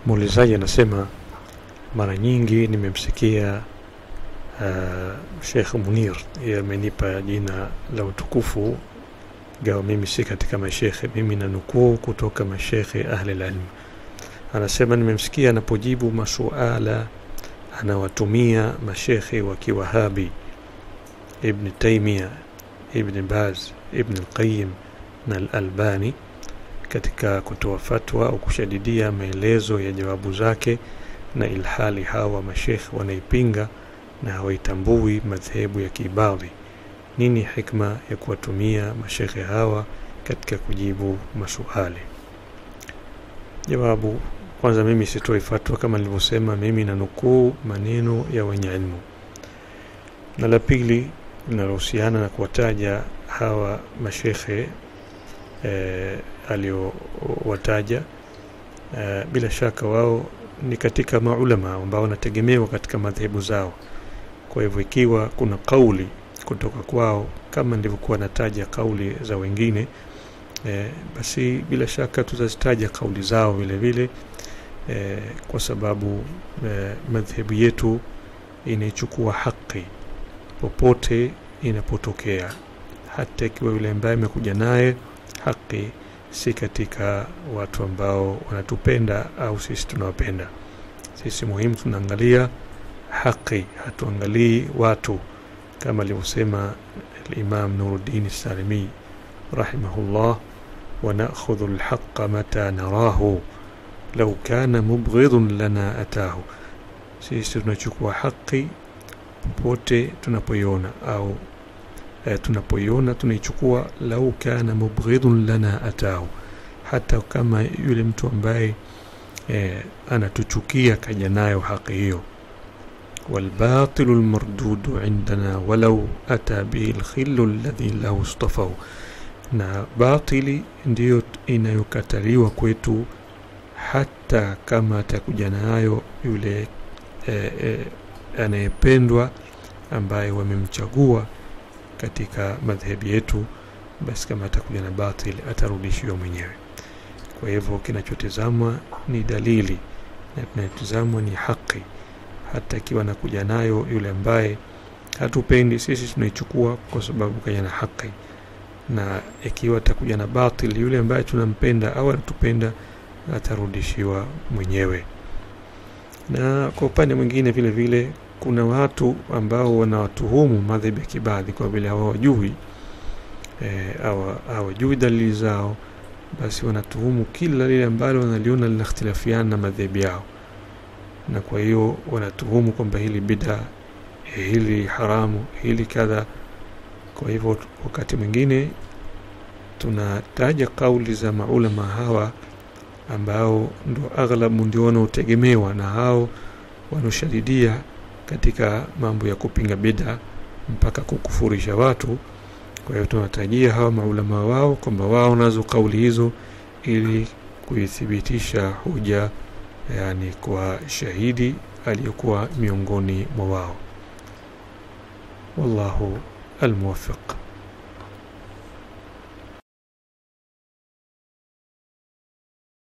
Muulizaji anasema mara nyingi nimemsikia Sheikh Munir amenipa jina la utukufu, gawa mimi si katika mashekhe, mimi nanukuu kutoka mashekhe ahli ilm. Anasema nimemsikia anapojibu masuala anawatumia mashekhe wa Kiwahabi, Ibn Taymiyyah, Ibn Baz, Ibn al-Qayyim na al-Albani katika kutoa fatwa au kushadidia maelezo ya jawabu zake, na ilhali hawa mashekhe wanaipinga na hawaitambui madhehebu ya Kiibadhi. Nini hikma ya kuwatumia mashekhe hawa katika kujibu masuali? Jawabu, kwanza mimi sitoi fatwa, kama nilivyosema mimi nanukuu maneno ya wenye ilmu. Na la pili linalohusiana na kuwataja hawa mashekhe aliowataja, bila shaka wao ni katika maulama ambao wanategemewa katika madhehebu zao. Kwa hivyo ikiwa kuna kauli kutoka kwao kama ndivyokuwa nataja kauli za wengine, basi bila shaka tutazitaja kauli zao vile vile, kwa sababu madhehebu yetu inaichukua haki popote inapotokea, hata ikiwa yule ambaye amekuja naye haki si katika watu ambao wanatupenda au sisi tunawapenda. Sisi muhimu tunaangalia haki, hatuangalii watu, kama alivyosema al-Imam Nuruddin Salimi rahimahullah, wa na'khudhu al-haqqa mata narahu law kana mubghidun lana atahu. Sisi tunachukua haki popote tunapoiona, au tunapoiona tunaichukua, lau kana mubghidun lana atahu, hata kama yule mtu ambaye anatuchukia kaja nayo haki hiyo. والباطل المردود عندنا ولو أتى به الخل الذي له اصطفوا. na batili ndiyo inayokataliwa kwetu hata kama atakuja nayo yule anayependwa ambaye wamemchagua katika madhehebu yetu, basi kama atakuja na batili atarudishiwa mwenyewe. Kwa hivyo kinachotazamwa ni dalili na kinachotazamwa ni haki, hata ikiwa anakuja nayo yule ambaye hatupendi, sisi tunaichukua kwa sababu kaja na haki, na ikiwa atakuja na batili yule ambaye tunampenda au anatupenda, atarudishiwa mwenyewe. Na kwa upande mwingine vile vile kuna watu ambao wanawatuhumu madhehebu ya Kiibadhi kwa vile hawajui hawajui dalili zao, basi wanatuhumu kila lile ambalo wanaliona linakhtilafiana na madhehebu yao, na kwa hiyo wanatuhumu kwamba hili bid'a, hili haramu, hili kadha. Kwa hivyo wakati mwingine tunataja kauli za maulama hawa ambao ndio aghlabu ndio wanaotegemewa na hao wanoshadidia katika mambo ya kupinga bid'a mpaka kukufurisha watu. Kwa hiyo tunatajia hawa maulama wao kwamba wao nazo kauli hizo ili kuithibitisha hoja, yani kwa shahidi aliyokuwa miongoni mwa wao. Wallahu al-muwaffiq.